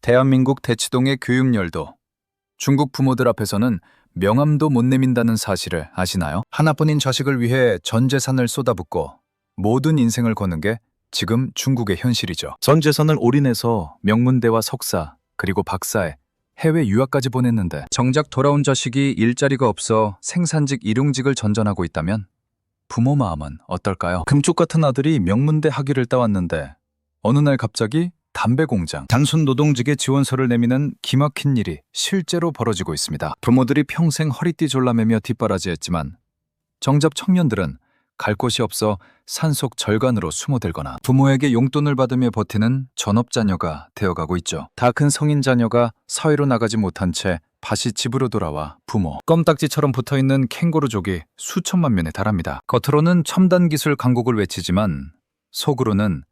대한민국 대치동의 교육열도, 중국 부모들 앞에서는 명함도 못 내민다는 사실을 아시나요? 하나뿐인 자식을 위해 전 재산을 쏟아붓고 모든 인생을 거는 게 지금 중국의 현실이죠. 전 재산을 올인해서 명문대와 석사, 그리고 박사에 해외 유학까지 보냈는데 정작 돌아온 자식이 일자리가 없어 생산직 일용직을 전전하고 있다면 부모 마음은 어떨까요? 금쪽 같은 아들이 명문대 학위를 따왔는데 어느 날 갑자기 담배 공장, 단순 노동직의 지원서를 내미는 기막힌 일이 실제로 벌어지고 있습니다. 부모들이 평생 허리띠 졸라매며 뒷바라지했지만 정작 청년들은 갈 곳이 없어 산속 절간으로 숨어들거나 부모에게 용돈을 받으며 버티는 전업자녀가 되어가고 있죠. 다 큰 성인 자녀가 사회로 나가지 못한 채 다시 집으로 돌아와 부모, 껌딱지처럼 붙어있는 캥거루족이 수천만 명에 달합니다. 겉으로는 첨단 기술 강국을 외치지만 속으로는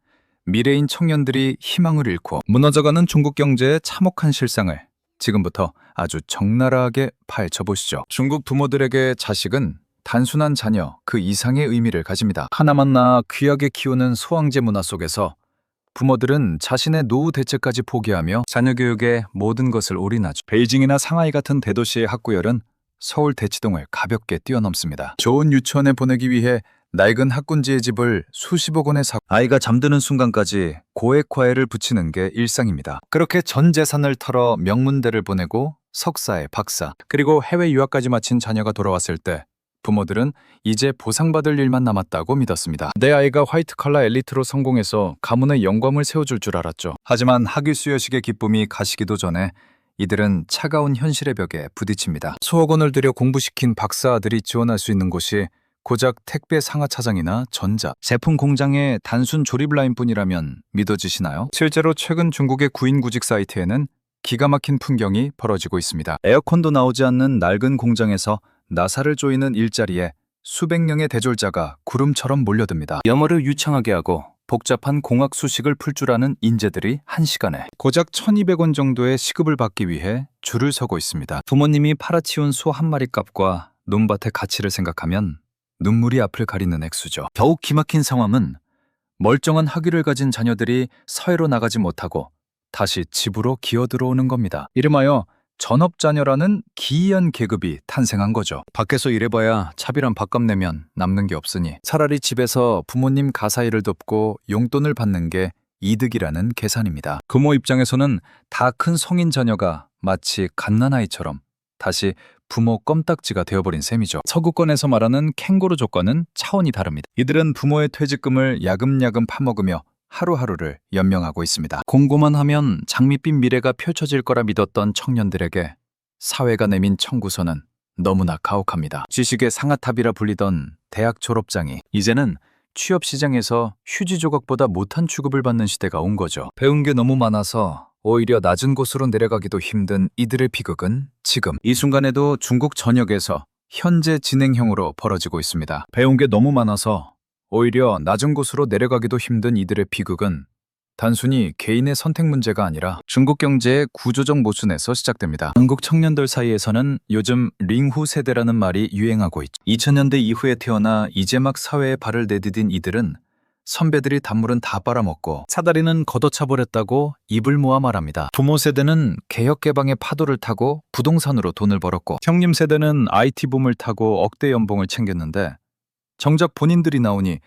미래인 청년들이 희망을 잃고 무너져가는 중국 경제의 참혹한 실상을 지금부터 아주 적나라하게 파헤쳐 보시죠. 중국 부모들에게 자식은 단순한 자녀 그 이상의 의미를 가집니다. 하나만 낳아 귀하게 키우는 소황제 문화 속에서 부모들은 자신의 노후 대책까지 포기하며 자녀 교육에 모든 것을 올인하죠. 베이징이나 상하이 같은 대도시의 학구열은 서울 대치동을 가볍게 뛰어넘습니다. 좋은 유치원에 보내기 위해 낡은 학군지의 집을 수십억 원에 사고 아이가 잠드는 순간까지 고액 과외를 붙이는 게 일상입니다. 그렇게 전 재산을 털어 명문대를 보내고 석사에 박사, 그리고 해외 유학까지 마친 자녀가 돌아왔을 때 부모들은 이제 보상받을 일만 남았다고 믿었습니다. 내 아이가 화이트 칼라 엘리트로 성공해서 가문의 영광을 세워줄 줄 알았죠. 하지만 학위 수여식의 기쁨이 가시기도 전에 이들은 차가운 현실의 벽에 부딪힙니다. 수억 원을 들여 공부시킨 박사 아들이 지원할 수 있는 곳이 고작 택배 상하차장이나 전자, 제품 공장의 단순 조립 라인뿐이라면 믿어지시나요? 실제로 최근 중국의 구인구직 사이트에는 기가 막힌 풍경이 벌어지고 있습니다. 에어컨도 나오지 않는 낡은 공장에서 나사를 조이는 일자리에 수백 명의 대졸자가 구름처럼 몰려듭니다. 영어를 유창하게 하고 복잡한 공학 수식을 풀 줄 아는 인재들이 한 시간에 고작 1,200원 정도의 시급을 받기 위해 줄을 서고 있습니다. 부모님이 팔아치운 소 한 마리 값과 논밭의 가치를 생각하면 눈물이 앞을 가리는 액수죠. 더욱 기막힌 상황은 멀쩡한 학위를 가진 자녀들이 사회로 나가지 못하고 다시 집으로 기어들어오는 겁니다. 이름하여 전업자녀라는 기이한 계급이 탄생한 거죠. 밖에서 일해봐야 차비랑 밥값 내면 남는 게 없으니 차라리 집에서 부모님 가사일을 돕고 용돈을 받는 게 이득이라는 계산입니다. 부모 입장에서는 다 큰 성인 자녀가 마치 갓난아이처럼 다시 부모 껌딱지가 되어버린 셈이죠. 서구권에서 말하는 캥거루족과는 차원이 다릅니다. 이들은 부모의 퇴직금을 야금야금 파먹으며 하루하루를 연명하고 있습니다. 공부만 하면 장밋빛 미래가 펼쳐질 거라 믿었던 청년들에게 사회가 내민 청구서는 너무나 가혹합니다. 지식의 상아탑이라 불리던 대학 졸업장이 이제는 취업시장에서 휴지 조각보다 못한 취급을 받는 시대가 온 거죠. 배운 게 너무 많아서 오히려 낮은 곳으로 내려가기도 힘든 이들의 비극은 지금 이 순간에도 중국 전역에서 현재 진행형으로 벌어지고 있습니다. 배운 게 너무 많아서 오히려 낮은 곳으로 내려가기도 힘든 이들의 비극은 단순히 개인의 선택 문제가 아니라 중국 경제의 구조적 모순에서 시작됩니다. 한국 청년들 사이에서는 요즘 링후 세대라는 말이 유행하고 있죠. 2000년대 이후에 태어나 이제 막 사회에 발을 내디딘 이들은 선배들이 단물은 다 빨아먹고 사다리는 걷어차버렸다고 입을 모아 말합니다. 부모 세대는 개혁개방의 파도를 타고 부동산으로 돈을 벌었고 형님 세대는 IT 붐을 타고 억대 연봉을 챙겼는데 정작 본인들이 나오니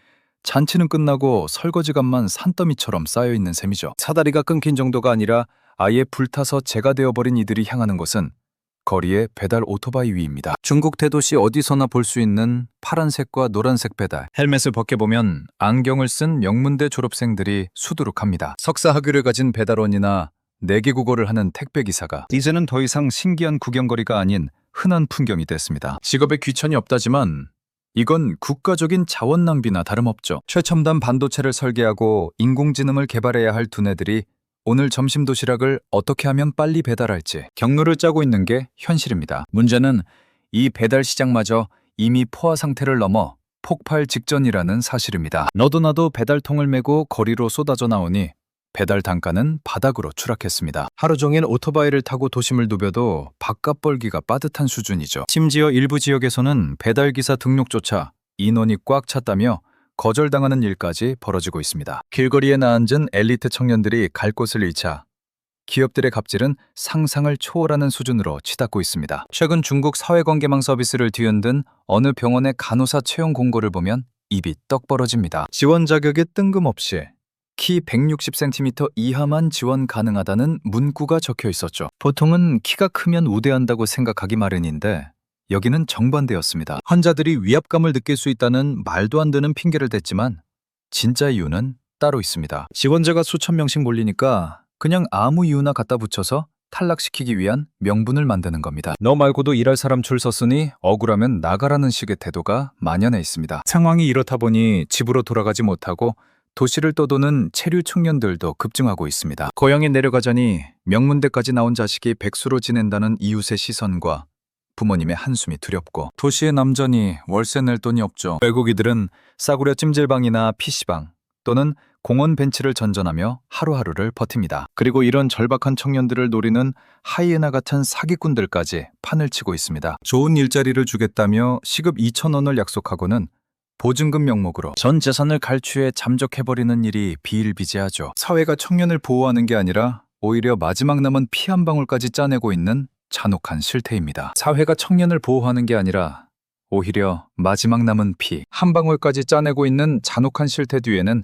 잔치는 끝나고 설거지값만 산더미처럼 쌓여있는 셈이죠. 사다리가 끊긴 정도가 아니라 아예 불타서 재가 되어버린 이들이 향하는 곳은 거리의 배달 오토바이 위입니다. 중국 대도시 어디서나 볼 수 있는 파란색과 노란색 배달. 헬멧을 벗겨보면 안경을 쓴 명문대 졸업생들이 수두룩합니다. 석사 학위를 가진 배달원이나 4개 국어를 하는 택배기사가 이제는 더 이상 신기한 구경거리가 아닌 흔한 풍경이 됐습니다. 직업에 귀천이 없다지만 이건 국가적인 자원 낭비나 다름없죠. 최첨단 반도체를 설계하고 인공지능을 개발해야 할 두뇌들이 오늘 점심 도시락을 어떻게 하면 빨리 배달할지 경로를 짜고 있는 게 현실입니다. 문제는 이 배달 시장마저 이미 포화 상태를 넘어 폭발 직전이라는 사실입니다. 너도 나도 배달통을 메고 거리로 쏟아져 나오니 배달 단가는 바닥으로 추락했습니다. 하루 종일 오토바이를 타고 도심을 누벼도 밥값 벌기가 빠듯한 수준이죠. 심지어 일부 지역에서는 배달기사 등록조차 인원이 꽉 찼다며 거절당하는 일까지 벌어지고 있습니다. 길거리에 나앉은 엘리트 청년들이 갈 곳을 잃자 기업들의 갑질은 상상을 초월하는 수준으로 치닫고 있습니다. 최근 중국 사회관계망 서비스를 뒤흔든 어느 병원의 간호사 채용 공고를 보면 입이 떡 벌어집니다. 지원 자격에 뜬금없이 키 160cm 이하만 지원 가능하다는 문구가 적혀 있었죠. 보통은 키가 크면 우대한다고 생각하기 마련인데 여기는 정반대였습니다. 환자들이 위압감을 느낄 수 있다는 말도 안 되는 핑계를 댔지만 진짜 이유는 따로 있습니다. 지원자가 수천 명씩 몰리니까 그냥 아무 이유나 갖다 붙여서 탈락시키기 위한 명분을 만드는 겁니다. 너 말고도 일할 사람 줄 섰으니 억울하면 나가라는 식의 태도가 만연해 있습니다. 상황이 이렇다 보니 집으로 돌아가지 못하고 도시를 떠도는 체류 청년들도 급증하고 있습니다. 고향에 내려가자니 명문대까지 나온 자식이 백수로 지낸다는 이웃의 시선과 부모님의 한숨이 두렵고 도시의 남자니 월세 낼 돈이 없죠. 결국 이들은 싸구려 찜질방이나 PC방 또는 공원 벤치를 전전하며 하루하루를 버팁니다. 그리고 이런 절박한 청년들을 노리는 하이에나 같은 사기꾼들까지 판을 치고 있습니다. 좋은 일자리를 주겠다며 시급 2,000원을 약속하고는 보증금 명목으로 전 재산을 갈취해 잠적해버리는 일이 비일비재하죠. 사회가 청년을 보호하는 게 아니라 오히려 마지막 남은 피 한 방울까지 짜내고 있는 잔혹한 실태입니다. 사회가 청년을 보호하는 게 아니라 오히려 마지막 남은 피 한 방울까지 짜내고 있는 잔혹한 실태 뒤에는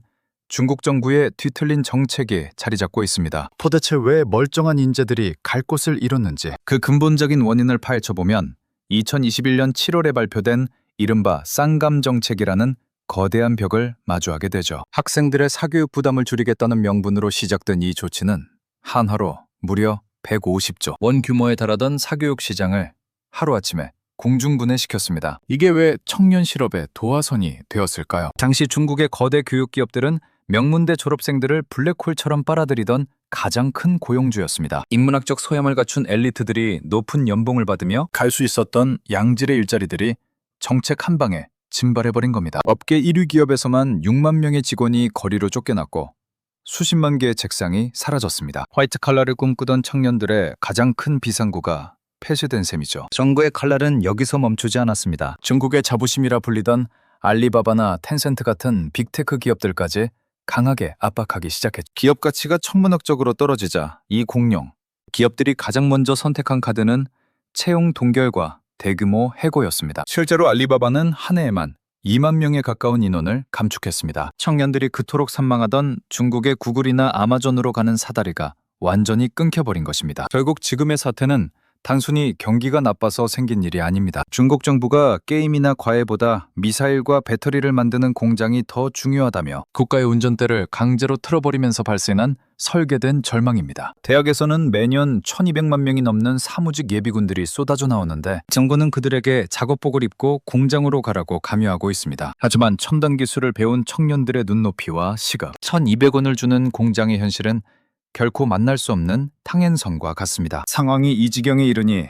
중국 정부의 뒤틀린 정책이 자리 잡고 있습니다. 도대체 왜 멀쩡한 인재들이 갈 곳을 잃었는지 그 근본적인 원인을 파헤쳐보면 2021년 7월에 발표된 이른바 쌍감 정책이라는 거대한 벽을 마주하게 되죠. 학생들의 사교육 부담을 줄이겠다는 명분으로 시작된 이 조치는 한화로 무려 150조 원 규모에 달하던 사교육 시장을 하루아침에 공중분해시켰습니다. 이게 왜 청년 실업의 도화선이 되었을까요? 당시 중국의 거대 교육 기업들은 명문대 졸업생들을 블랙홀처럼 빨아들이던 가장 큰 고용주였습니다. 인문학적 소양을 갖춘 엘리트들이 높은 연봉을 받으며 갈 수 있었던 양질의 일자리들이 정책 한 방에 증발해버린 겁니다. 업계 1위 기업에서만 6만 명의 직원이 거리로 쫓겨났고 수십만 개의 책상이 사라졌습니다. 화이트 칼라를 꿈꾸던 청년들의 가장 큰 비상구가 폐쇄된 셈이죠. 정부의 칼날은 여기서 멈추지 않았습니다. 중국의 자부심이라 불리던 알리바바나 텐센트 같은 빅테크 기업들까지 강하게 압박하기 시작했죠. 기업 가치가 천문학적으로 떨어지자 이 공룡 기업들이 가장 먼저 선택한 카드는 채용 동결과 대규모 해고였습니다. 실제로 알리바바는 한 해에만 2만 명에 가까운 인원을 감축했습니다. 청년들이 그토록 산망하던 중국의 구글이나 아마존으로 가는 사다리가 완전히 끊겨버린 것입니다. 결국 지금의 사태는 단순히 경기가 나빠서 생긴 일이 아닙니다. 중국 정부가 게임이나 과외보다 미사일과 배터리를 만드는 공장이 더 중요하다며 국가의 운전대를 강제로 틀어버리면서 발생한 설계된 절망입니다. 대학에서는 매년 1,200만 명이 넘는 사무직 예비군들이 쏟아져 나오는데 정부는 그들에게 작업복을 입고 공장으로 가라고 강요하고 있습니다. 하지만 첨단 기술을 배운 청년들의 눈높이와 시각, 1,200원을 주는 공장의 현실은 결코 만날 수 없는 탕행선과 같습니다. 상황이 이 지경에 이르니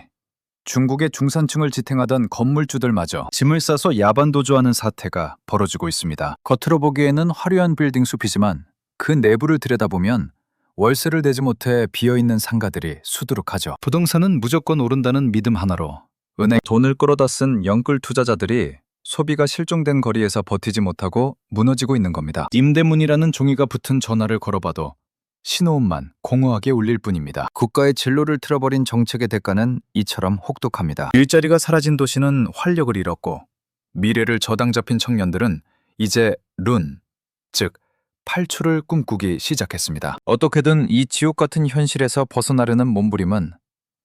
중국의 중산층을 지탱하던 건물주들마저 짐을 싸서 야반도주하는 사태가 벌어지고 있습니다. 겉으로 보기에는 화려한 빌딩 숲이지만 그 내부를 들여다보면 월세를 내지 못해 비어있는 상가들이 수두룩하죠. 부동산은 무조건 오른다는 믿음 하나로 은행 돈을 끌어다 쓴 영끌 투자자들이 소비가 실종된 거리에서 버티지 못하고 무너지고 있는 겁니다. 임대문이라는 종이가 붙은 전화를 걸어봐도 신호음만 공허하게 울릴 뿐입니다. 국가의 진로를 틀어버린 정책의 대가는 이처럼 혹독합니다. 일자리가 사라진 도시는 활력을 잃었고 미래를 저당 잡힌 청년들은 이제 룬, 즉 탈출을 꿈꾸기 시작했습니다. 어떻게든 이 지옥 같은 현실에서 벗어나려는 몸부림은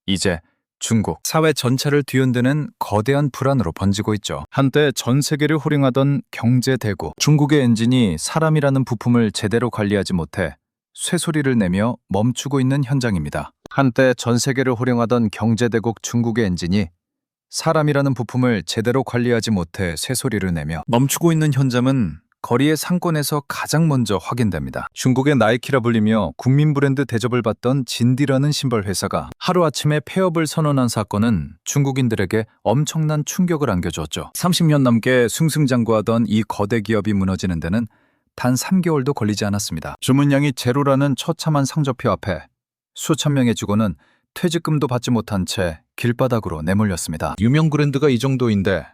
이제 중국 사회 전체를 뒤흔드는 거대한 불안으로 번지고 있죠. 한때 전 세계를 호령하던 경제 대국 중국의 엔진이 사람이라는 부품을 제대로 관리하지 못해 쇠소리를 내며 멈추고 있는 현장입니다. 한때 전 세계를 호령하던 경제대국 중국의 엔진이 사람이라는 부품을 제대로 관리하지 못해 쇠소리를 내며 멈추고 있는 현장은 거리의 상권에서 가장 먼저 확인됩니다. 중국의 나이키라 불리며 국민 브랜드 대접을 받던 진디라는 신발 회사가 하루아침에 폐업을 선언한 사건은 중국인들에게 엄청난 충격을 안겨주었죠. 30년 넘게 승승장구하던 이 거대 기업이 무너지는 데는 단 3개월도 걸리지 않았습니다. 주문량이 제로라는 처참한 상저표 앞에 수천 명의 직원은 퇴직금도 받지 못한 채 길바닥으로 내몰렸습니다. 유명 브랜드가 이 정도인데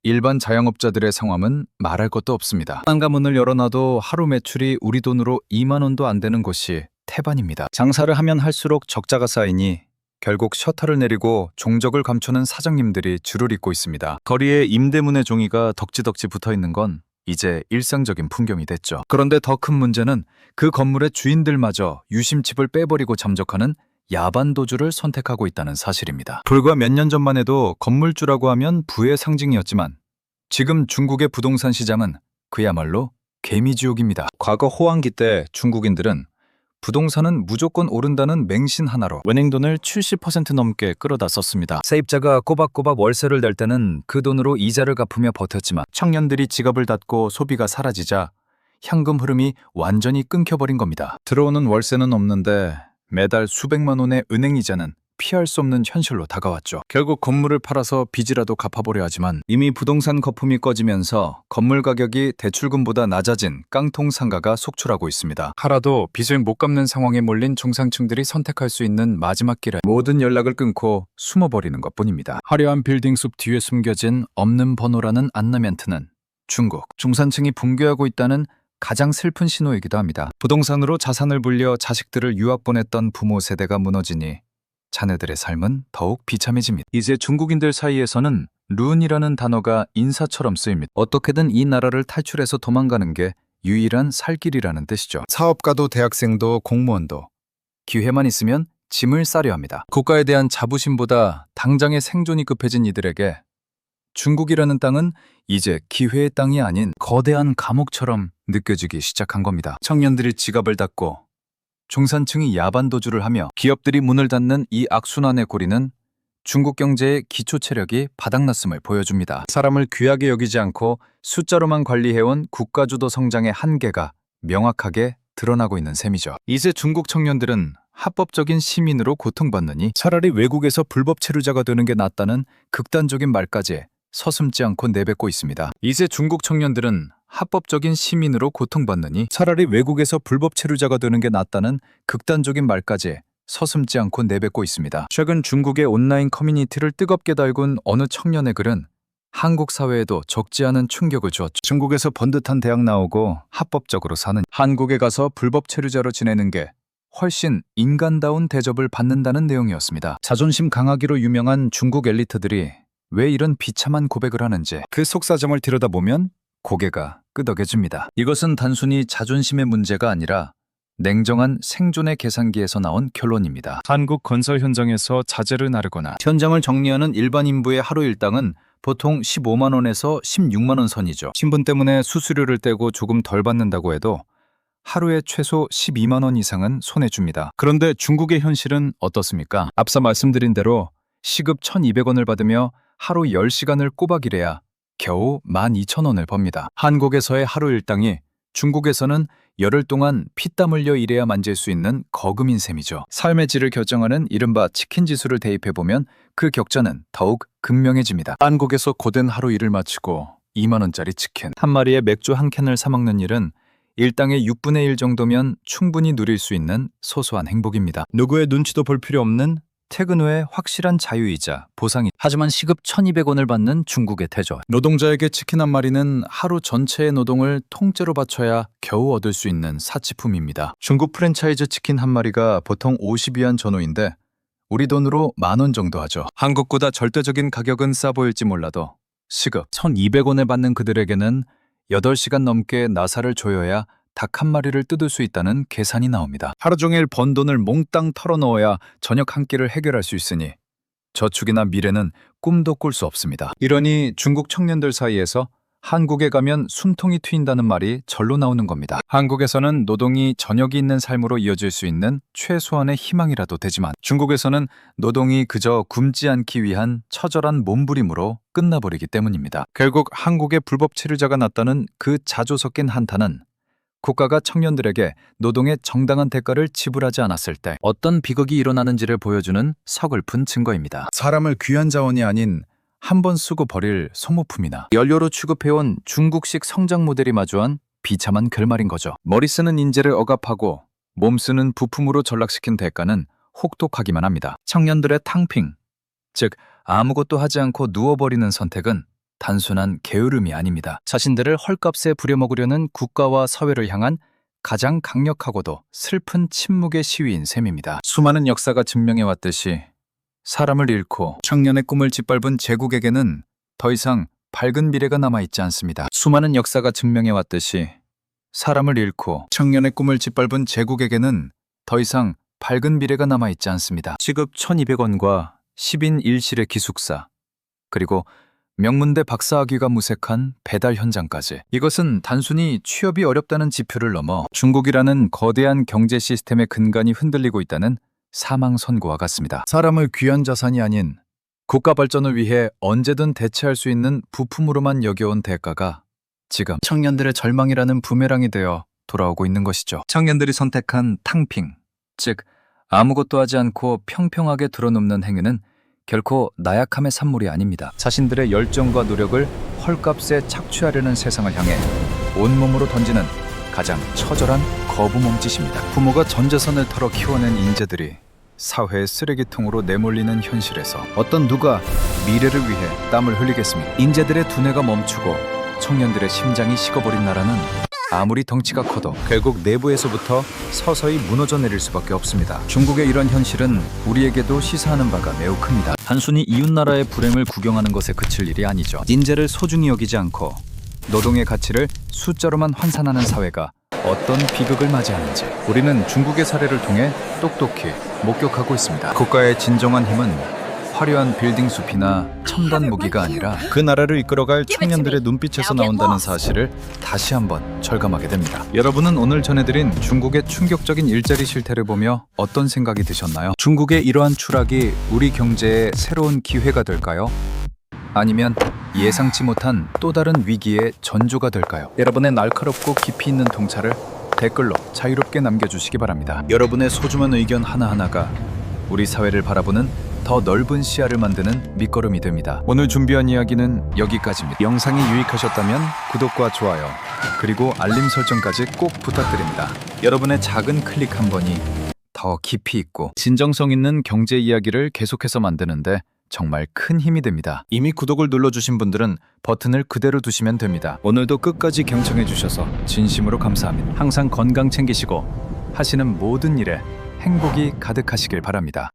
일반 자영업자들의 상황은 말할 것도 없습니다. 상가문을 열어놔도 하루 매출이 우리 돈으로 2만 원도 안 되는 곳이 태반입니다. 장사를 하면 할수록 적자가 쌓이니 결국 셔터를 내리고 종적을 감추는 사장님들이 줄을 잇고 있습니다. 거리에 임대문의 종이가 덕지덕지 붙어 있는 건 이제 일상적인 풍경이 됐죠. 그런데 더 큰 문제는 그 건물의 주인들마저 유심칩을 빼버리고 잠적하는 야반도주를 선택하고 있다는 사실입니다. 불과 몇 년 전만 해도 건물주라고 하면 부의 상징이었지만 지금 중국의 부동산 시장은 그야말로 개미지옥입니다. 과거 호황기 때 중국인들은 부동산은 무조건 오른다는 맹신 하나로 은행돈을 70% 넘게 끌어다 썼습니다. 세입자가 꼬박꼬박 월세를 낼 때는 그 돈으로 이자를 갚으며 버텼지만 청년들이 지갑을 닫고 소비가 사라지자 현금 흐름이 완전히 끊겨버린 겁니다. 들어오는 월세는 없는데 매달 수백만 원의 은행 이자는 피할 수 없는 현실로 다가왔죠. 결국 건물을 팔아서 빚이라도 갚아보려 하지만 이미 부동산 거품이 꺼지면서 건물 가격이 대출금보다 낮아진 깡통 상가가 속출하고 있습니다. 하라도 빚을 못 갚는 상황에 몰린 중산층들이 선택할 수 있는 마지막 길은 모든 연락을 끊고 숨어버리는 것뿐입니다. 화려한 빌딩 숲 뒤에 숨겨진 없는 번호라는 안내멘트는 중국 중산층이 붕괴하고 있다는 가장 슬픈 신호이기도 합니다. 부동산으로 자산을 불려 자식들을 유학 보냈던 부모 세대가 무너지니 자녀들의 삶은 더욱 비참해집니다. 이제 중국인들 사이에서는 룬이라는 단어가 인사처럼 쓰입니다. 어떻게든 이 나라를 탈출해서 도망가는 게 유일한 살 길이라는 뜻이죠. 사업가도 대학생도 공무원도 기회만 있으면 짐을 싸려 합니다. 국가에 대한 자부심보다 당장의 생존이 급해진 이들에게 중국이라는 땅은 이제 기회의 땅이 아닌 거대한 감옥처럼 느껴지기 시작한 겁니다. 청년들이 지갑을 닫고 중산층이 야반도주를 하며 기업들이 문을 닫는 이 악순환의 고리는 중국 경제의 기초 체력이 바닥났음을 보여줍니다. 사람을 귀하게 여기지 않고 숫자로만 관리해온 국가주도 성장의 한계가 명확하게 드러나고 있는 셈이죠. 이제 중국 청년들은 합법적인 시민으로 고통받느니 차라리 외국에서 불법 체류자가 되는 게 낫다는 극단적인 말까지 서슴지 않고 내뱉고 있습니다. 이제 중국 청년들은 합법적인 시민으로 고통받느니 차라리 외국에서 불법 체류자가 되는 게 낫다는 극단적인 말까지 서슴지 않고 내뱉고 있습니다. 최근 중국의 온라인 커뮤니티를 뜨겁게 달군 어느 청년의 글은 한국 사회에도 적지 않은 충격을 주었죠. 중국에서 번듯한 대학 나오고 합법적으로 사는 한국에 가서 불법 체류자로 지내는 게 훨씬 인간다운 대접을 받는다는 내용이었습니다. 자존심 강하기로 유명한 중국 엘리트들이 왜 이런 비참한 고백을 하는지 그 속사정을 들여다보면 고개가 끄덕여집니다. 이것은 단순히 자존심의 문제가 아니라 냉정한 생존의 계산기에서 나온 결론입니다. 한국 건설 현장에서 자재를 나르거나 현장을 정리하는 일반 인부의 하루 일당은 보통 15만 원에서 16만 원 선이죠. 신분 때문에 수수료를 떼고 조금 덜 받는다고 해도 하루에 최소 12만 원 이상은 손해줍니다. 그런데 중국의 현실은 어떻습니까? 앞서 말씀드린 대로 시급 1,200원을 받으며 하루 10시간을 꼬박 일해야 겨우 12,000원을 법니다. 한국에서의 하루 일당이 중국에서는 열흘 동안 피땀 흘려 일해야 만질 수 있는 거금인 셈이죠. 삶의 질을 결정하는 이른바 치킨 지수를 대입해보면 그 격차는 더욱 극명해집니다. 한국에서 고된 하루 일을 마치고 2만 원짜리 치킨 한 마리에 맥주 한 캔을 사 먹는 일은 일당의 6분의 1 정도면 충분히 누릴 수 있는 소소한 행복입니다. 누구의 눈치도 볼 필요 없는 퇴근 후에 확실한 자유이자 보상이 하지만 시급 1,200원을 받는 중국의 태조. 노동자에게 치킨 한 마리는 하루 전체의 노동을 통째로 바쳐야 겨우 얻을 수 있는 사치품입니다. 중국 프랜차이즈 치킨 한 마리가 보통 50위안 전후인데 우리 돈으로 10,000원 정도 하죠. 한국보다 절대적인 가격은 싸 보일지 몰라도 시급 1,200원을 받는 그들에게는 8시간 넘게 나사를 조여야 닭 한 마리를 뜯을 수 있다는 계산이 나옵니다. 하루 종일 번 돈을 몽땅 털어넣어야 저녁 한 끼를 해결할 수 있으니 저축이나 미래는 꿈도 꿀 수 없습니다. 이러니 중국 청년들 사이에서 한국에 가면 숨통이 트인다는 말이 절로 나오는 겁니다. 한국에서는 노동이 저녁이 있는 삶으로 이어질 수 있는 최소한의 희망이라도 되지만 중국에서는 노동이 그저 굶지 않기 위한 처절한 몸부림으로 끝나버리기 때문입니다. 결국 한국의 불법 체류자가 났다는 그 자조 섞인 한탄은 국가가 청년들에게 노동의 정당한 대가를 지불하지 않았을 때 어떤 비극이 일어나는지를 보여주는 서글픈 증거입니다. 사람을 귀한 자원이 아닌 한 번 쓰고 버릴 소모품이나 연료로 취급해온 중국식 성장 모델이 마주한 비참한 결말인 거죠. 머리 쓰는 인재를 억압하고 몸 쓰는 부품으로 전락시킨 대가는 혹독하기만 합니다. 청년들의 탕핑, 즉 아무것도 하지 않고 누워버리는 선택은 단순한 게으름이 아닙니다. 자신들을 헐값에 부려먹으려는 국가와 사회를 향한 가장 강력하고도 슬픈 침묵의 시위인 셈입니다. 수많은 역사가 증명해왔듯이 사람을 잃고 청년의 꿈을 짓밟은 제국에게는 더 이상 밝은 미래가 남아있지 않습니다. 수많은 역사가 증명해왔듯이 사람을 잃고 청년의 꿈을 짓밟은 제국에게는 더 이상 밝은 미래가 남아있지 않습니다. 시급 1,200원과 10인 1실의 기숙사, 그리고 명문대 박사학위가 무색한 배달 현장까지. 이것은 단순히 취업이 어렵다는 지표를 넘어 중국이라는 거대한 경제 시스템의 근간이 흔들리고 있다는 사망 선고와 같습니다. 사람을 귀한 자산이 아닌 국가 발전을 위해 언제든 대체할 수 있는 부품으로만 여겨온 대가가 지금 청년들의 절망이라는 부메랑이 되어 돌아오고 있는 것이죠. 청년들이 선택한 탕핑, 즉 아무것도 하지 않고 평평하게 들어눕는 행위는 결코 나약함의 산물이 아닙니다. 자신들의 열정과 노력을 헐값에 착취하려는 세상을 향해 온몸으로 던지는 가장 처절한 거부 몸짓입니다. 부모가 전 재산을 털어 키워낸 인재들이 사회의 쓰레기통으로 내몰리는 현실에서 어떤 누가 미래를 위해 땀을 흘리겠습니까? 인재들의 두뇌가 멈추고 청년들의 심장이 식어버린 나라는 아무리 덩치가 커도 결국 내부에서부터 서서히 무너져 내릴 수밖에 없습니다. 중국의 이런 현실은 우리에게도 시사하는 바가 매우 큽니다. 단순히 이웃나라의 불행을 구경하는 것에 그칠 일이 아니죠. 인재를 소중히 여기지 않고 노동의 가치를 숫자로만 환산하는 사회가 어떤 비극을 맞이하는지 우리는 중국의 사례를 통해 똑똑히 목격하고 있습니다. 국가의 진정한 힘은 화려한 빌딩 숲이나 첨단 무기가 아니라 그 나라를 이끌어갈 청년들의 눈빛에서 나온다는 사실을 다시 한번 절감하게 됩니다. 여러분은 오늘 전해드린 중국의 충격적인 일자리 실태를 보며 어떤 생각이 드셨나요? 중국의 이러한 추락이 우리 경제에 새로운 기회가 될까요? 아니면 예상치 못한 또 다른 위기의 전조가 될까요? 여러분의 날카롭고 깊이 있는 통찰을 댓글로 자유롭게 남겨주시기 바랍니다. 여러분의 소중한 의견 하나하나가 우리 사회를 바라보는 더 넓은 시야를 만드는 밑거름이 됩니다. 오늘 준비한 이야기는 여기까지입니다. 영상이 유익하셨다면 구독과 좋아요, 그리고 알림 설정까지 꼭 부탁드립니다. 여러분의 작은 클릭 한 번이 더 깊이 있고 진정성 있는 경제 이야기를 계속해서 만드는데 정말 큰 힘이 됩니다. 이미 구독을 눌러주신 분들은 버튼을 그대로 두시면 됩니다. 오늘도 끝까지 경청해주셔서 진심으로 감사합니다. 항상 건강 챙기시고 하시는 모든 일에 행복이 가득하시길 바랍니다.